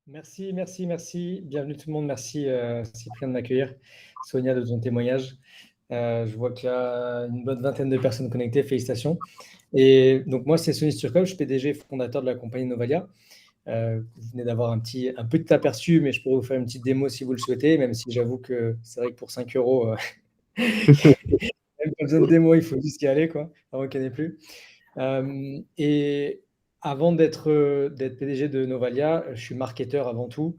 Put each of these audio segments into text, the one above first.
Merci, merci, merci. Bienvenue tout le monde. Merci Cyprien de m'accueillir. Sonia de ton témoignage. Je vois qu'il y a une bonne vingtaine de personnes connectées. Félicitations. Et donc moi, c'est Sonny Sturkov, je suis PDG fondateur de la compagnie Novalia. Vous venez d'avoir un petit aperçu, mais je pourrais vous faire une petite démo si vous le souhaitez, même si j'avoue que c'est vrai que pour 5 euros, même pas besoin de démo, il faut juste y aller, quoi. Avant qu'il n'y en ait plus. Et avant d'être PDG de Novalia, je suis marketeur avant tout.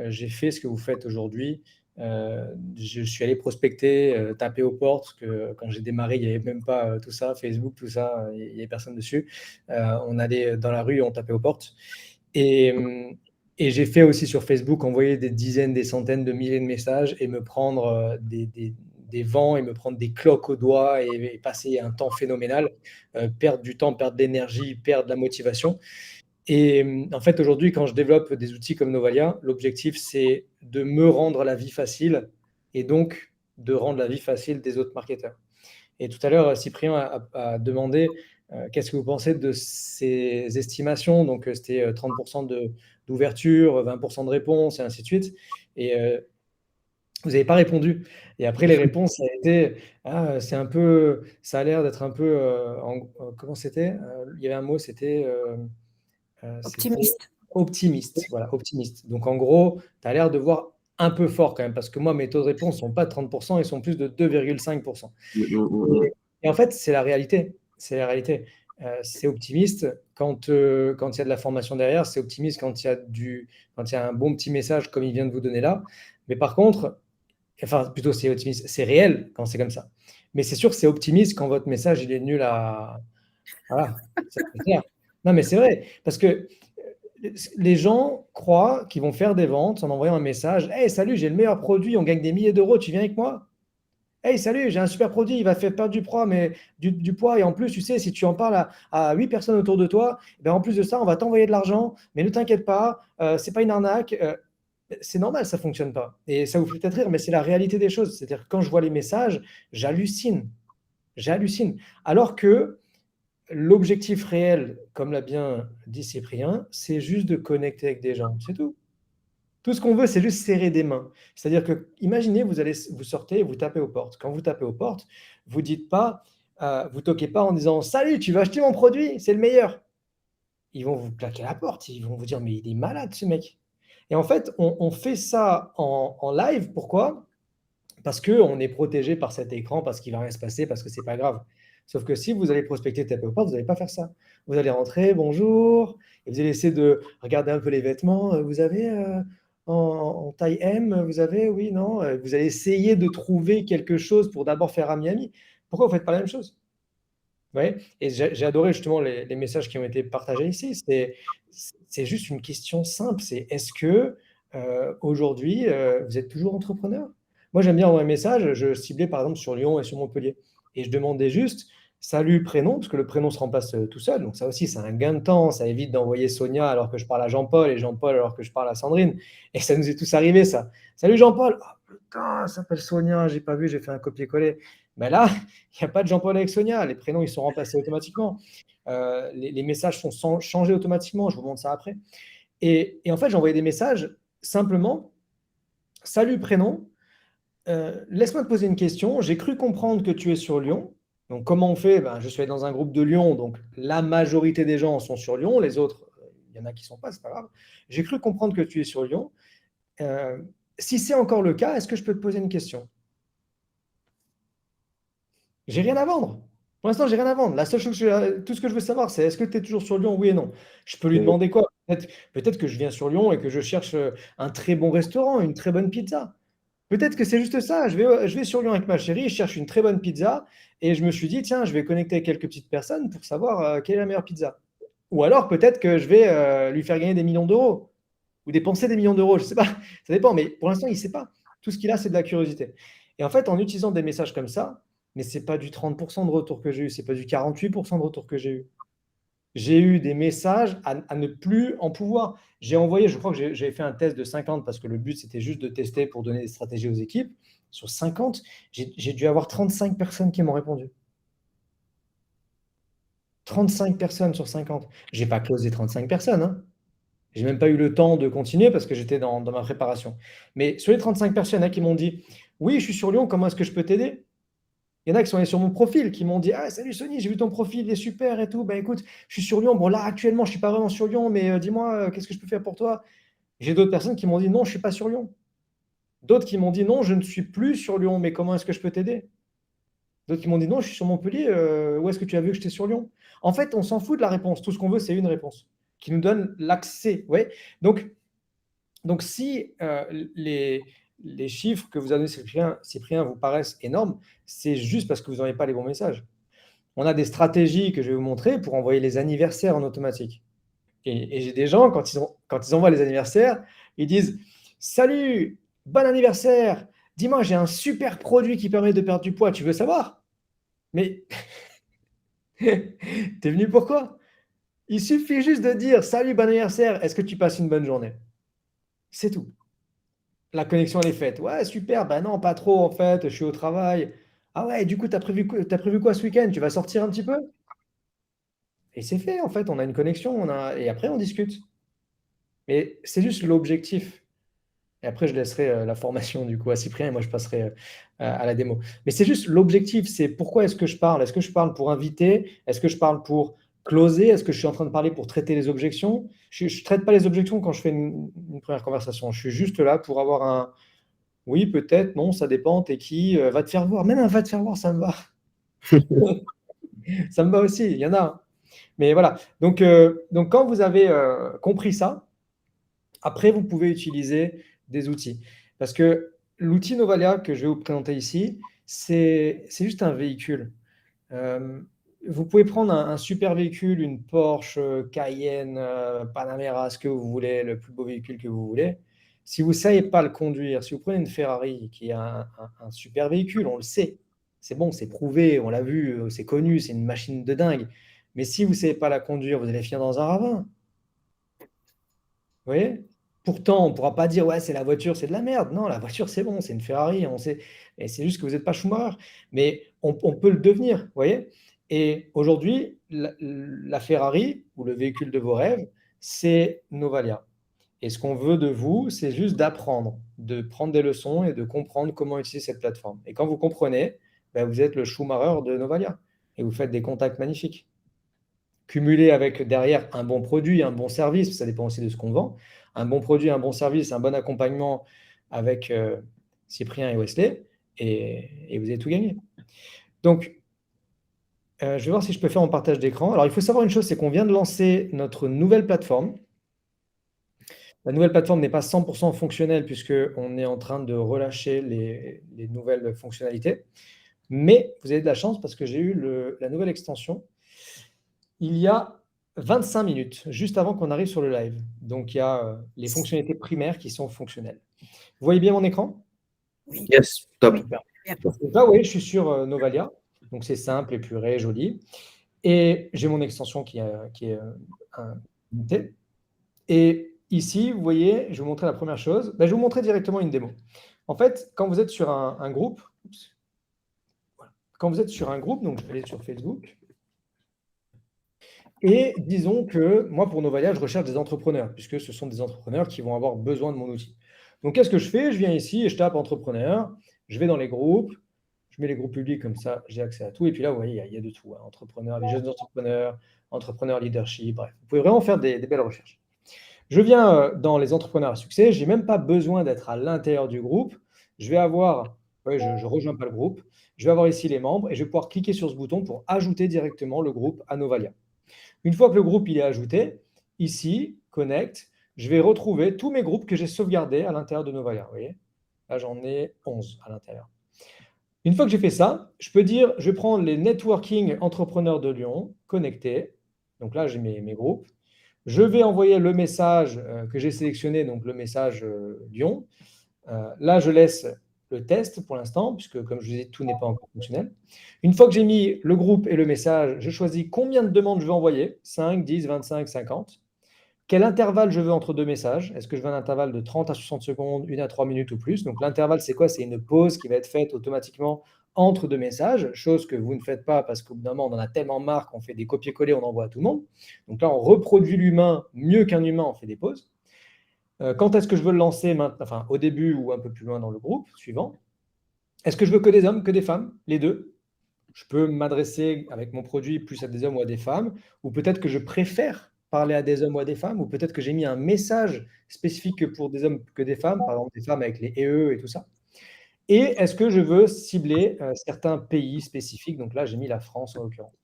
J'ai fait ce que vous faites aujourd'hui. Je suis allé prospecter, taper aux portes, parce que quand j'ai démarré, il n'y avait même pas tout ça, Facebook, tout ça, il n'y avait personne dessus. On allait dans la rue, on tapait aux portes. Et, et j'ai fait aussi sur Facebook envoyer des dizaines, des centaines de milliers de messages et me prendre des vents et me prendre des cloques aux doigts et passer un temps phénoménal, perdre du temps, perdre de l'énergie, perdre la motivation. Et en fait, aujourd'hui, quand je développe des outils comme Novalia, l'objectif, c'est de me rendre la vie facile et donc de rendre la vie facile des autres marketeurs. Et tout à l'heure, Cyprien a demandé qu'est-ce que vous pensez de ces estimations. Donc, c'était 30% d'ouverture, 20% de réponse, et ainsi de suite. Et vous n'avez pas répondu. Et après, les réponses, ça a été ah, c'est un peu, ça a l'air d'être un peu. Comment c'était il y avait un mot, c'était Optimiste. optimiste. Voilà, optimiste. Donc, en gros, tu as l'air de voir un peu fort quand même, parce que moi, mes taux de réponse ne sont pas de 30%, ils sont plus de 2,5%. Et en fait, c'est la réalité. C'est la réalité. C'est optimiste quand il y a de la formation derrière, c'est optimiste quand il y a un bon petit message comme il vient de vous donner là. Mais par contre, enfin, plutôt c'est optimiste, c'est réel quand c'est comme ça. Mais c'est sûr que c'est optimiste quand votre message il est nul à. Voilà, ça, c'est clair. Non, mais c'est vrai, parce que les gens croient qu'ils vont faire des ventes en envoyant un message. Hey, salut, j'ai le meilleur produit, on gagne des milliers d'euros, tu viens avec moi? Hey, salut, j'ai un super produit, il va te faire perdre du poids, mais du poids. Et en plus, tu sais, si tu en parles à 8 personnes autour de toi, ben en plus de ça, on va t'envoyer de l'argent, mais ne t'inquiète pas, c'est pas une arnaque. C'est normal, ça fonctionne pas. Et ça vous fait peut-être rire, mais c'est la réalité des choses. C'est-à-dire que quand je vois les messages, j'hallucine. J'hallucine. Alors que l'objectif réel, comme l'a bien dit Cyprien, c'est juste de connecter avec des gens. C'est tout. Tout ce qu'on veut, c'est juste serrer des mains. C'est-à-dire que, imaginez, vous sortez et vous tapez aux portes. Quand vous tapez aux portes, vous dites pas, vous toquez pas en disant Salut, tu veux acheter mon produit, c'est le meilleur. Ils vont vous claquer la porte, ils vont vous dire Mais il est malade ce mec. Et en fait, on fait ça en live. Pourquoi? Parce qu'on est protégé par cet écran, parce qu'il va rien se passer, parce que c'est pas grave. Sauf que si vous allez prospecter, taper aux portes, vous n'allez pas faire ça. Vous allez rentrer, bonjour, et vous allez essayer de regarder un peu les vêtements. Vous avez en taille M, vous avez, oui, non. Vous allez essayer de trouver quelque chose pour d'abord faire ami-ami. Pourquoi vous ne faites pas la même chose? Vous voyez. Et j'ai adoré justement les messages qui ont été partagés ici. C'est juste une question simple. C'est est-ce que aujourd'hui, vous êtes toujours entrepreneur? Moi, j'aime bien envoyer un message. Je ciblais par exemple sur Lyon et sur Montpellier. Et je demandais juste salut, prénom, parce que le prénom se remplace tout seul. Donc ça aussi, c'est un gain de temps. Ça évite d'envoyer Sonia alors que je parle à Jean-Paul et Jean-Paul alors que je parle à Sandrine. Et ça nous est tous arrivé, ça. Salut Jean-Paul. Oh, putain, ça s'appelle Sonia. J'ai pas vu, j'ai fait un copier-coller. Mais là, il n'y a pas de Jean-Paul avec Sonia. Les prénoms, ils sont remplacés automatiquement. Les messages sont changés automatiquement. Je vous montre ça après. Et en fait, j'ai envoyé des messages simplement. Salut prénom, laisse-moi te poser une question. J'ai cru comprendre que tu es sur Lyon. Donc, comment on fait? Ben, je suis dans un groupe de Lyon, donc la majorité des gens sont sur Lyon. Les autres, il y en a qui ne sont pas, c'est pas grave. J'ai cru comprendre que tu es sur Lyon. Euh, Si c'est encore le cas, est-ce que je peux te poser une question? J'ai rien à vendre. Pour l'instant, j'ai rien à vendre. La seule chose tout ce que je veux savoir, c'est est-ce que tu es toujours sur Lyon, oui et non. Je peux lui demander quoi? Peut-être que je viens sur Lyon et que je cherche un très bon restaurant, une très bonne pizza. Peut-être que c'est juste ça. Je vais sur Lyon avec ma chérie, je cherche une très bonne pizza et je me suis dit, tiens, je vais connecter avec quelques petites personnes pour savoir quelle est la meilleure pizza. Ou alors peut-être que je vais lui faire gagner des millions d'euros ou dépenser des millions d'euros. Je ne sais pas. Ça dépend. Mais pour l'instant, il ne sait pas. Tout ce qu'il a, c'est de la curiosité. Et en fait, en utilisant des messages comme ça, mais ce n'est pas du 30% de retour que j'ai eu, ce n'est pas du 48% de retour que j'ai eu. J'ai eu des messages à ne plus en pouvoir. J'ai envoyé, je crois que j'ai fait un test de 50 parce que le but, c'était juste de tester pour donner des stratégies aux équipes. Sur 50, j'ai dû avoir 35 personnes qui m'ont répondu. 35 personnes sur 50. Je n'ai pas closé 35 personnes, hein. J'ai même pas eu le temps de continuer parce que j'étais dans ma préparation. Mais sur les 35 personnes, il y en a qui m'ont dit: «Oui, je suis sur Lyon, comment est-ce que je peux t'aider?» Il y en a qui sont allés sur mon profil, qui m'ont dit: «Ah salut Sony, j'ai vu ton profil, il est super et tout. Ben écoute, je suis sur Lyon. Bon là, actuellement, je suis pas vraiment sur Lyon, mais dis-moi, qu'est-ce que je peux faire pour toi?» J'ai d'autres personnes qui m'ont dit: «Non, je suis pas sur Lyon». D'autres qui m'ont dit: «Non, je ne suis plus sur Lyon, mais comment est-ce que je peux t'aider?» D'autres qui m'ont dit: «Non, je suis sur Montpellier, où est-ce que tu as vu que j'étais sur Lyon?» En fait, on s'en fout de la réponse. Tout ce qu'on veut, c'est une réponse qui nous donne l'accès. Vous voyez? Donc si les chiffres que vous avez, Cyprien, vous paraissent énormes, c'est juste parce que vous n'envoyez pas les bons messages. On a des stratégies que je vais vous montrer pour envoyer les anniversaires en automatique. Et j'ai des gens, quand ils envoient les anniversaires, ils disent: «Salut, bon anniversaire, dis-moi, j'ai un super produit qui permet de perdre du poids, tu veux savoir?» Mais t'es venu pourquoi? Il suffit juste de dire: «Salut, bon anniversaire, est-ce que tu passes une bonne journée?» C'est tout. La connexion, elle est faite. «Ouais, super, ben non, pas trop en fait, je suis au travail». «Ah ouais, du coup, t'as prévu quoi ce week-end? Tu vas sortir un petit peu?» Et c'est fait en fait, on a une connexion, et après on discute. Mais c'est juste l'objectif. Et après, je laisserai la formation du coup à Cyprien et moi je passerai à la démo. Mais c'est juste l'objectif, c'est pourquoi est-ce que je parle? Est-ce que je parle pour inviter? Est-ce que je parle pour closer? Est-ce que je suis en train de parler pour traiter les objections? Je ne traite pas les objections quand je fais une première conversation. Je suis juste là pour avoir un oui, peut-être, non, ça dépend, t'es qui, va te faire voir. Même un va te faire voir, ça me va. Ça me va aussi, il y en a. Mais voilà. Donc quand vous avez compris ça, après, vous pouvez utiliser des outils. Parce que l'outil Novalia que je vais vous présenter ici, c'est juste un véhicule. Euh, Vous pouvez prendre un super véhicule, une Porsche, Cayenne, Panamera, ce que vous voulez, le plus beau véhicule que vous voulez. Si vous ne savez pas le conduire, si vous prenez une Ferrari qui est un super véhicule, on le sait, c'est bon, c'est prouvé, on l'a vu, c'est connu, c'est une machine de dingue. Mais si vous ne savez pas la conduire, vous allez finir dans un ravin. Vous voyez? Pourtant, on ne pourra pas dire, ouais, c'est la voiture, c'est de la merde. Non, la voiture, c'est bon, c'est une Ferrari, on sait. Et c'est juste que vous n'êtes pas Schumacher. Mais on peut le devenir, vous voyez? Et aujourd'hui, la Ferrari, ou le véhicule de vos rêves, c'est Novalia. Et ce qu'on veut de vous, c'est juste d'apprendre, de prendre des leçons et de comprendre comment utiliser cette plateforme. Et quand vous comprenez, ben, vous êtes le Schumacher de Novalia. Et vous faites des contacts magnifiques cumulé avec derrière un bon produit, un bon service, ça dépend aussi de ce qu'on vend, un bon produit, un bon service, un bon accompagnement avec Cyprien et Wesley, et vous avez tout gagné. Donc, je vais voir si je peux faire mon partage d'écran. Alors, il faut savoir une chose, c'est qu'on vient de lancer notre nouvelle plateforme. La nouvelle plateforme n'est pas 100% fonctionnelle puisqu'on est en train de relâcher les nouvelles fonctionnalités. Mais vous avez de la chance parce que j'ai eu la nouvelle extension il y a 25 minutes, juste avant qu'on arrive sur le live. Donc, il y a les fonctionnalités primaires qui sont fonctionnelles. Vous voyez bien mon écran? Oui. Yes, top. Super. Donc là, oui, je suis sur Novalia. Donc, c'est simple, épuré, joli. Et j'ai mon extension qui est unité. Et ici, vous voyez, je vais vous montrer la première chose. Ben, je vais vous montrer directement une démo. En fait, quand vous êtes sur un groupe, voilà. Quand vous êtes sur un groupe, donc je vais aller sur Facebook, et disons que moi, pour Novalia, je recherche des entrepreneurs, puisque ce sont des entrepreneurs qui vont avoir besoin de mon outil. Donc, qu'est-ce que je fais? Je viens ici et je tape entrepreneur, je vais dans les groupes, je mets les groupes publics comme ça, j'ai accès à tout. Et puis là, vous voyez, il y a de tout, hein. Entrepreneurs, les jeunes entrepreneurs, entrepreneurs leadership, bref. Vous pouvez vraiment faire des belles recherches. Je viens dans les entrepreneurs à succès, je n'ai même pas besoin d'être à l'intérieur du groupe. Je vais avoir, ouais, je ne rejoins pas le groupe, je vais avoir ici les membres et je vais pouvoir cliquer sur ce bouton pour ajouter directement le groupe à Novalia. Une fois que le groupe il est ajouté, ici, Connect, je vais retrouver tous mes groupes que j'ai sauvegardés à l'intérieur de Novalia. Vous voyez? Là, j'en ai 11 à l'intérieur. Une fois que j'ai fait ça, je peux dire, je vais prendre les networking entrepreneurs de Lyon, connectés. Donc là, j'ai mes groupes. Je vais envoyer le message que j'ai sélectionné, donc le message Lyon. Là, je laisse le test pour l'instant, puisque comme je vous ai dit, tout n'est pas encore fonctionnel. Une fois que j'ai mis le groupe et le message, je choisis combien de demandes je veux envoyer, 5, 10, 25, 50. Quel intervalle je veux entre deux messages? Est-ce que je veux un intervalle de 30 à 60 secondes, 1 à 3 minutes ou plus? Donc l'intervalle, c'est quoi? C'est une pause qui va être faite automatiquement entre deux messages, chose que vous ne faites pas parce qu'au bout d'un moment, on en a tellement marre qu'on fait des copier-coller, on envoie à tout le monde. Donc là, on reproduit l'humain mieux qu'un humain, on fait des pauses. Quand est-ce que je veux le lancer maintenant, enfin, au début ou un peu plus loin dans le groupe suivant? Est-ce que je veux que des hommes, que des femmes? Les deux. Je peux m'adresser avec mon produit plus à des hommes ou à des femmes, ou peut-être que je préfère parler à des hommes ou à des femmes, ou peut-être que j'ai mis un message spécifique que pour des hommes que des femmes, par exemple des femmes avec les et eux et tout ça. Et est-ce que je veux cibler certains pays spécifiques? Donc là, j'ai mis la France en l'occurrence.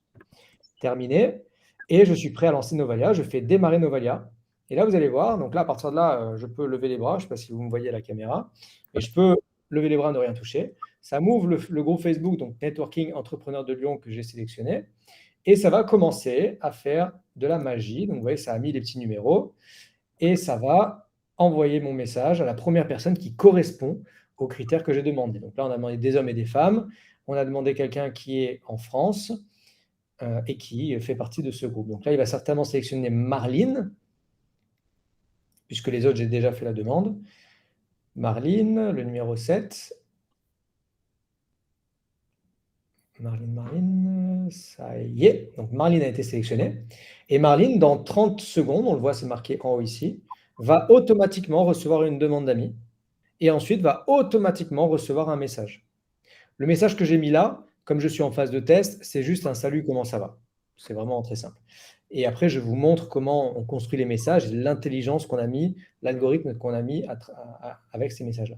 Terminé. Et je suis prêt à lancer Novalia. Je fais démarrer Novalia. Et là, vous allez voir, donc là, à partir de là, je peux lever les bras. Je ne sais pas si vous me voyez à la caméra. Et je peux lever les bras, ne rien toucher. Ça m'ouvre le groupe Facebook, donc Networking Entrepreneur de Lyon que j'ai sélectionné. Et ça va commencer à faire de la magie. Donc, vous voyez, ça a mis les petits numéros. Et ça va envoyer mon message à la première personne qui correspond aux critères que j'ai demandés. Donc là, on a demandé des hommes et des femmes. On a demandé quelqu'un qui est en France et qui fait partie de ce groupe. Donc là, il va certainement sélectionner Marline, puisque les autres, j'ai déjà fait la demande. Marline, le numéro 7. Marline, ça y est. Donc Marline a été sélectionnée. Et Marline, dans 30 secondes, on le voit, c'est marqué en haut ici, va automatiquement recevoir une demande d'amis et ensuite va automatiquement recevoir un message. Le message que j'ai mis là, comme je suis en phase de test, c'est juste un salut, comment ça va? C'est vraiment très simple. Et après, je vous montre comment on construit les messages, l'intelligence qu'on a mis, l'algorithme qu'on a mis avec ces messages-là.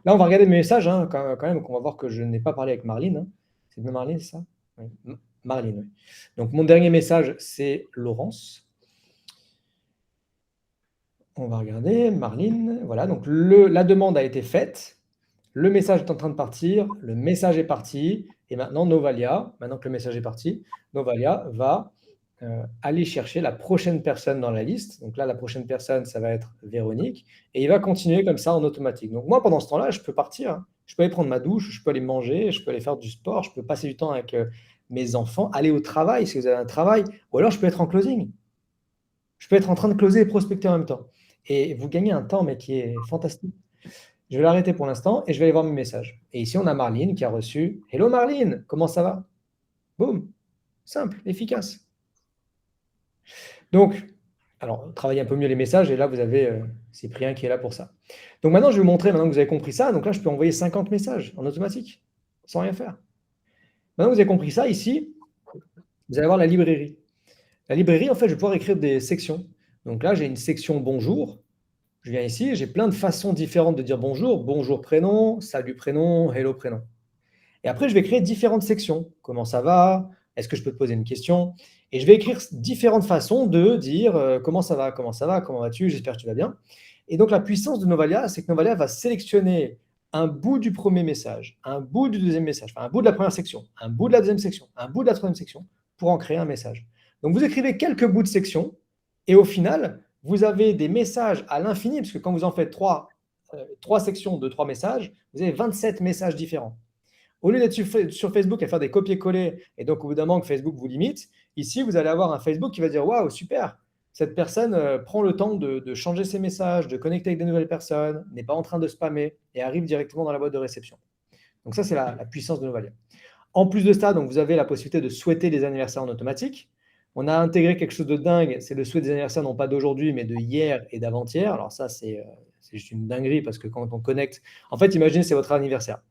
Là, on va regarder mes messages quand même, donc on va voir que je n'ai pas parlé avec Marline. Hein. C'est bien Marline, c'est ça? Oui. Marline, oui. Donc, mon dernier message, c'est Laurence. On va regarder, Marline. Voilà, donc la demande a été faite. Le message est en train de partir, le message est parti, et maintenant Novalia, maintenant que le message est parti, Novalia va aller chercher la prochaine personne dans la liste. Donc là, la prochaine personne, ça va être Véronique, et il va continuer comme ça en automatique. Donc moi, pendant ce temps-là, je peux partir, hein. Je peux aller prendre ma douche, je peux aller manger, je peux aller faire du sport, je peux passer du temps avec mes enfants, aller au travail si vous avez un travail, ou alors je peux être en closing. Je peux être en train de closer et prospecter en même temps. Et vous gagnez un temps, mais qui est fantastique. Je vais l'arrêter pour l'instant et je vais aller voir mes messages. Et ici, on a Marline qui a reçu « Hello Marline, comment ça va ?» Boum, simple, efficace. Donc, alors, travaillez un peu mieux les messages et là, vous avez Cyprien qui est là pour ça. Donc maintenant, je vais vous montrer, maintenant que vous avez compris ça, donc là, je peux envoyer 50 messages en automatique, sans rien faire. Maintenant que vous avez compris ça, ici, vous allez avoir la librairie. La librairie, en fait, je vais pouvoir écrire des sections. Donc là, j'ai une section « Bonjour ». Je viens ici, j'ai plein de façons différentes de dire bonjour. Bonjour prénom, salut prénom, hello prénom. Et après, je vais créer différentes sections. Comment ça va? Est-ce que je peux te poser une question? Et je vais écrire différentes façons de dire comment ça va, comment vas-tu, j'espère que tu vas bien. Et donc, la puissance de Novalia, c'est que Novalia va sélectionner un bout du premier message, un bout du deuxième message, enfin un bout de la première section, un bout de la deuxième section, un bout de la troisième section, pour en créer un message. Donc, vous écrivez quelques bouts de section, et au final, vous avez des messages à l'infini, parce que quand vous en faites trois sections de 3 messages, vous avez 27 messages différents. Au lieu d'être sur Facebook et faire des copier-coller, et donc au bout d'un moment que Facebook vous limite, ici, vous allez avoir un Facebook qui va dire « Waouh, super, cette personne prend le temps de changer ses messages, de connecter avec de nouvelles personnes, n'est pas en train de spammer et arrive directement dans la boîte de réception. » Donc ça, c'est la puissance de Novalia. En plus de ça, donc, vous avez la possibilité de souhaiter les anniversaires en automatique. On a intégré quelque chose de dingue, c'est le souhait des anniversaires, non pas d'aujourd'hui, mais de hier et d'avant-hier. Alors ça, c'est juste une dinguerie, parce que quand on connecte… En fait, imaginez, c'est votre anniversaire.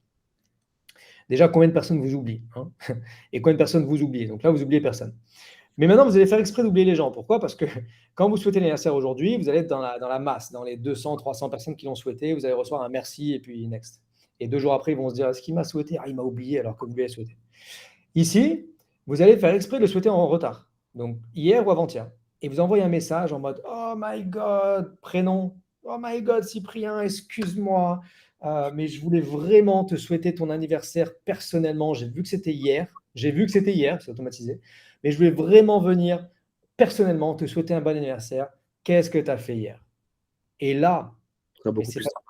Déjà, combien de personnes vous oubliez, hein? Et combien de personnes vous oubliez? Donc là, vous oubliez personne. Mais maintenant, vous allez faire exprès d'oublier les gens. Pourquoi? Parce que quand vous souhaitez l'anniversaire aujourd'hui, vous allez être dans la masse, dans les 200, 300 personnes qui l'ont souhaité. Vous allez recevoir un merci et puis next. Et 2 jours après, ils vont se dire, est-ce qu'il m'a souhaité? Ah, il m'a oublié alors que vous lui avez souhaité. Ici, vous allez faire exprès de le souhaiter en retard. Donc, hier ou avant-hier. Et vous envoyez un message en mode, oh my God, prénom. Oh my God, Cyprien, excuse-moi. Mais je voulais vraiment te souhaiter ton anniversaire personnellement. J'ai vu que c'était hier. C'est automatisé. Mais je voulais vraiment venir personnellement te souhaiter un bon anniversaire. Qu'est-ce que tu as fait hier? Et là, c'est pas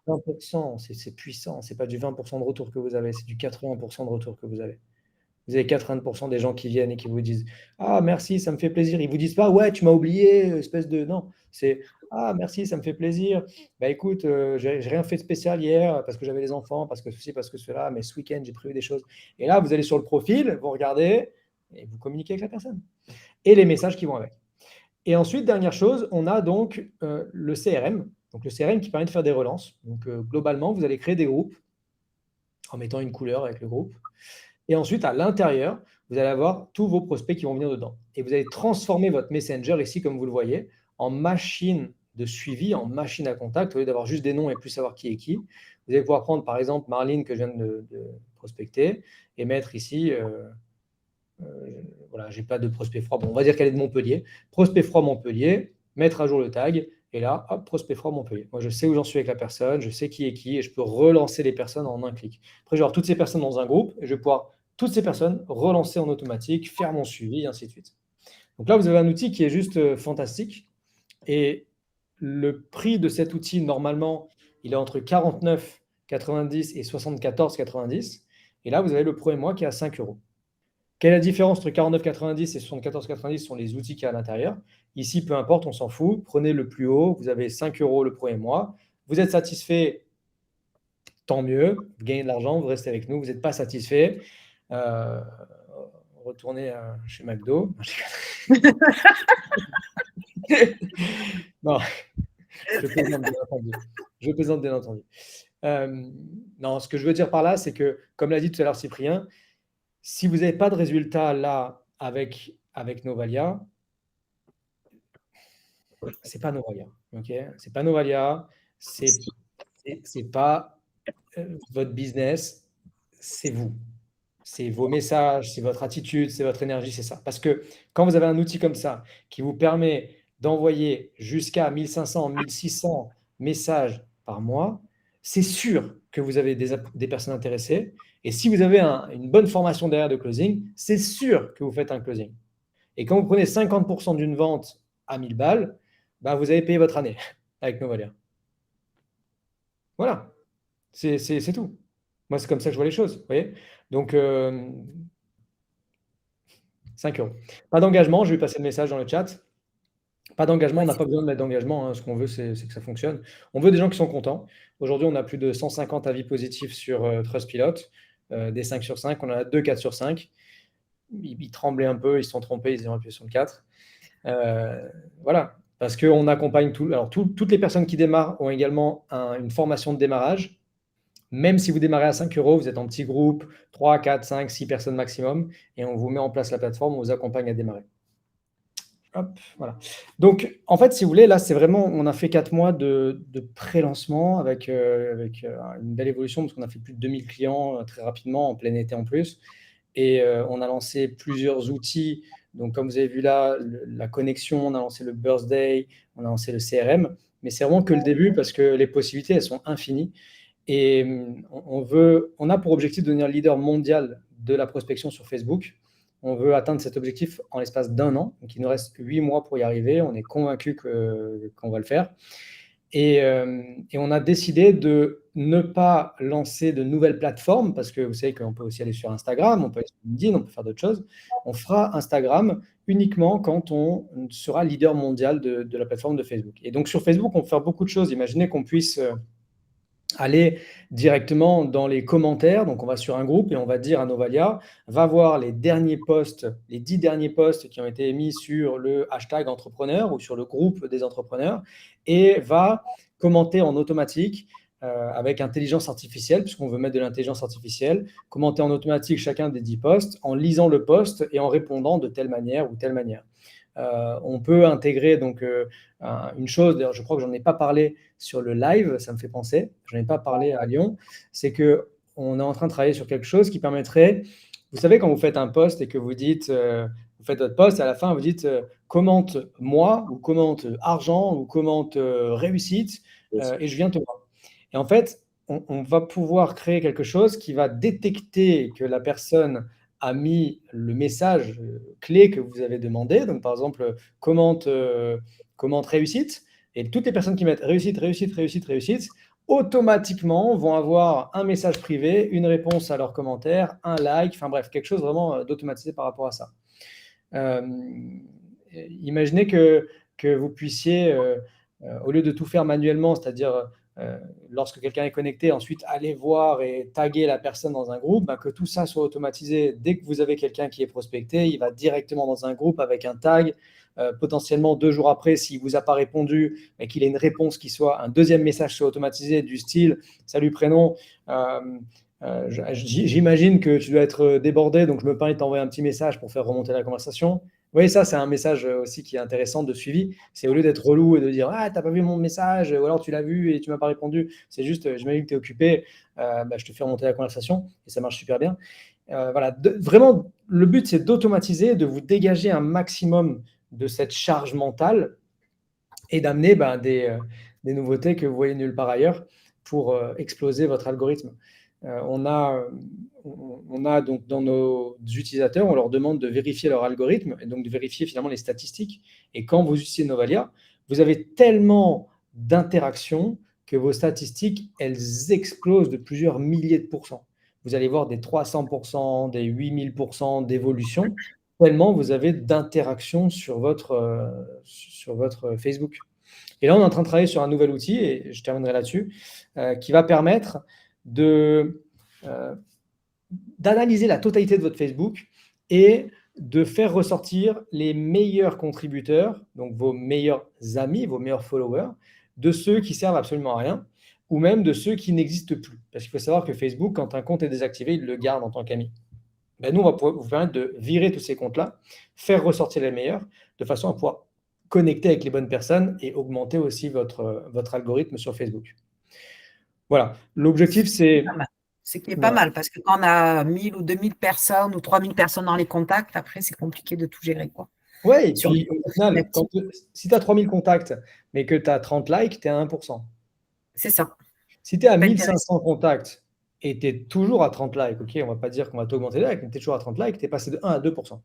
20%, c'est puissant. Ce n'est pas du 20% de retour que vous avez, c'est du 80% de retour que vous avez. Vous avez 80% des gens qui viennent et qui vous disent « Ah, merci, ça me fait plaisir ». Ils ne vous disent pas « Ouais, tu m'as oublié, espèce de… » Non, c'est « Ah, merci, ça me fait plaisir. Bah écoute, j'ai rien fait de spécial hier parce que j'avais des enfants, parce que ceci, parce que cela, mais ce week-end, j'ai prévu des choses. » Et là, vous allez sur le profil, vous regardez et vous communiquez avec la personne. Et les messages qui vont avec. Et ensuite, dernière chose, on a donc le CRM. Donc, le CRM qui permet de faire des relances. Donc, globalement, vous allez créer des groupes en mettant une couleur avec le groupe. Et ensuite, à l'intérieur, vous allez avoir tous vos prospects qui vont venir dedans. Et vous allez transformer votre Messenger ici, comme vous le voyez, en machine de suivi, en machine à contact, au lieu d'avoir juste des noms et plus savoir qui est qui. Vous allez pouvoir prendre, par exemple, Marlene, que je viens de prospecter, et mettre ici, voilà, je n'ai pas de prospect froid. Bon, on va dire qu'elle est de Montpellier. Prospect froid Montpellier, mettre à jour le tag, et là, hop, prospect froid Montpellier. Moi, je sais où j'en suis avec la personne, je sais qui est qui, et je peux relancer les personnes en un clic. Après, je vais avoir toutes ces personnes dans un groupe, et je vais pouvoir toutes ces personnes relancer en automatique, faire mon suivi, et ainsi de suite. Donc là, vous avez un outil qui est juste fantastique. Et le prix de cet outil, normalement, il est entre 49,90 et 74,90. Et là, vous avez le premier mois qui est à 5 euros. Quelle est la différence entre 49,90 et 74,90 sont les outils qu'il y a à l'intérieur. Ici, peu importe, on s'en fout. Prenez le plus haut, vous avez 5 euros le premier mois. Vous êtes satisfait, tant mieux. Vous gagnez de l'argent, vous restez avec nous. Vous n'êtes pas satisfait, retournez chez McDo. Non, je plaisante bien entendu. Je plaisante bien entendu. Non, ce que je veux dire par là, c'est que, comme l'a dit tout à l'heure Cyprien, si vous n'avez pas de résultat là avec Novalia, c'est pas Novalia, ok? C'est pas Novalia, c'est pas votre business, c'est vous. C'est vos messages, c'est votre attitude, c'est votre énergie, c'est ça. Parce que quand vous avez un outil comme ça qui vous permet d'envoyer jusqu'à 1500, 1600 messages par mois, c'est sûr que vous avez des personnes intéressées. Et si vous avez une bonne formation derrière de closing, c'est sûr que vous faites un closing. Et quand vous prenez 50% d'une vente à 1000 balles, bah, vous avez payé votre année avec Novalia. Voilà, c'est tout. Moi, c'est comme ça que je vois les choses. Vous voyez. Donc, 5 euros. Pas d'engagement, je vais passer le message dans le chat. Pas d'engagement, on n'a pas besoin de mettre d'engagement. Hein. Ce qu'on veut, c'est que ça fonctionne. On veut des gens qui sont contents. Aujourd'hui, on a plus de 150 avis positifs sur Trustpilot. Des 5 sur 5, on en a 2, 4 sur 5. Ils tremblaient un peu, ils se sont trompés, ils ont appuyé sur le 4. Voilà, parce qu'on accompagne tout. Alors, toutes les personnes qui démarrent ont également une formation de démarrage. Même si vous démarrez à 5 euros, vous êtes en petit groupe, 3, 4, 5, 6 personnes maximum, et on vous met en place la plateforme, on vous accompagne à démarrer. Hop, voilà. Donc, en fait, si vous voulez, là, c'est vraiment, on a fait 4 mois de pré-lancement avec une belle évolution, parce qu'on a fait plus de 2000 clients très rapidement, en plein été en plus. Et on a lancé plusieurs outils. Donc, comme vous avez vu là, la connexion, on a lancé le Birthday, on a lancé le CRM. Mais c'est vraiment que le début, parce que les possibilités, elles sont infinies. Et on a pour objectif de devenir leader mondial de la prospection sur Facebook. On veut atteindre cet objectif en l'espace d'1 an. Donc, il nous reste 8 mois pour y arriver. On est convaincu qu'on va le faire. Et on a décidé de ne pas lancer de nouvelles plateformes, parce que vous savez qu'on peut aussi aller sur Instagram, on peut aller sur LinkedIn, on peut faire d'autres choses. On fera Instagram uniquement quand on sera leader mondial de la plateforme de Facebook. Et donc, sur Facebook, on peut faire beaucoup de choses. Imaginez qu'on puisse aller directement dans les commentaires. Donc, on va sur un groupe et on va dire à Novalia, va voir les derniers posts, les 10 derniers posts qui ont été émis sur le hashtag entrepreneur ou sur le groupe des entrepreneurs, et va commenter en automatique avec intelligence artificielle, puisqu'on veut mettre de l'intelligence artificielle, commenter en automatique chacun des 10 posts en lisant le post et en répondant de telle manière ou telle manière. On peut intégrer donc une chose, d'ailleurs je crois que j'en ai pas parlé sur le live, ça me fait penser, j'en ai pas parlé à Lyon, c'est qu'on est en train de travailler sur quelque chose qui permettrait, vous savez quand vous faites un post et que vous dites, vous faites votre post, à la fin vous dites commente moi, ou commente argent, ou commente réussite, et je viens te voir. Et en fait, on va pouvoir créer quelque chose qui va détecter que la personne a mis le message clé que vous avez demandé. Donc, par exemple, commente réussite. Et toutes les personnes qui mettent réussite, réussite, réussite, réussite, automatiquement vont avoir un message privé, une réponse à leurs commentaires, un like, enfin bref, quelque chose vraiment d'automatisé par rapport à ça. Imaginez que vous puissiez, au lieu de tout faire manuellement, c'est-à-dire lorsque quelqu'un est connecté, ensuite aller voir et taguer la personne dans un groupe, que tout ça soit automatisé. Dès que vous avez quelqu'un qui est prospecté, il va directement dans un groupe avec un tag. Potentiellement 2 jours après, s'il ne vous a pas répondu, et qu'il ait une réponse qui soit un deuxième message soit automatisé du style « Salut prénom, j'imagine que tu dois être débordé, donc je me permets de t'envoyer un petit message pour faire remonter la conversation. » Vous voyez, ça, c'est un message aussi qui est intéressant de suivi. C'est au lieu d'être relou et de dire « Ah, tu n'as pas vu mon message, ou alors tu l'as vu et tu ne m'as pas répondu. » C'est juste, j'imagine que tu es occupé, je te fais remonter la conversation et ça marche super bien. Voilà, vraiment, le but, c'est d'automatiser, de vous dégager un maximum de cette charge mentale et d'amener des nouveautés que vous voyez nulle part ailleurs pour exploser votre algorithme. On a donc dans nos utilisateurs, on leur demande de vérifier leur algorithme et donc de vérifier finalement les statistiques. Et quand vous utilisez Novalia, vous avez tellement d'interactions que vos statistiques, elles explosent de plusieurs milliers de pourcents. Vous allez voir des 300%, des 8000% d'évolution, tellement vous avez d'interactions sur votre Facebook. Et là, on est en train de travailler sur un nouvel outil, et je terminerai là-dessus, qui va permettre d'analyser la totalité de votre Facebook et de faire ressortir les meilleurs contributeurs, donc vos meilleurs amis, vos meilleurs followers, de ceux qui servent absolument à rien, ou même de ceux qui n'existent plus. Parce qu'il faut savoir que Facebook, quand un compte est désactivé, il le garde en tant qu'ami. Nous, on va pouvoir vous permettre de virer tous ces comptes-là, faire ressortir les meilleurs, de façon à pouvoir connecter avec les bonnes personnes et augmenter aussi votre algorithme sur Facebook. Voilà, l'objectif, c'est… C'est qui est pas mal, parce que quand on a 1000 ou 2000 personnes ou 3000 personnes dans les contacts, après, c'est compliqué de tout gérer, quoi. Oui, et puis au final, si tu as 3000 contacts, mais que tu as 30 likes, tu es à 1%. C'est ça. Si tu es à 1500 contacts et tu es toujours à 30 likes, ok, on ne va pas dire qu'on va t'augmenter les likes, mais tu es toujours à 30 likes, tu es passé de 1 à 2%.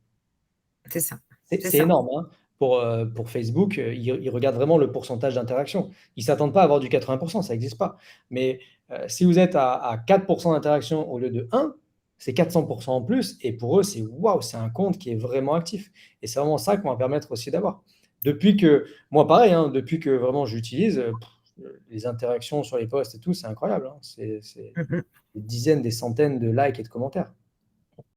C'est ça. C'est énorme. Hein. Pour Facebook, ils regardent vraiment le pourcentage d'interaction. Ils ne s'attendent pas à avoir du 80%, ça n'existe pas. Mais si vous êtes à 4% d'interaction au lieu de 1, c'est 400% en plus. Et pour eux, c'est waouh, c'est un compte qui est vraiment actif. Et c'est vraiment ça qu'on va permettre aussi d'avoir. Depuis que, moi pareil, hein, depuis que vraiment j'utilise, les interactions sur les posts et tout, c'est incroyable. Hein. C'est des dizaines, des centaines de likes et de commentaires.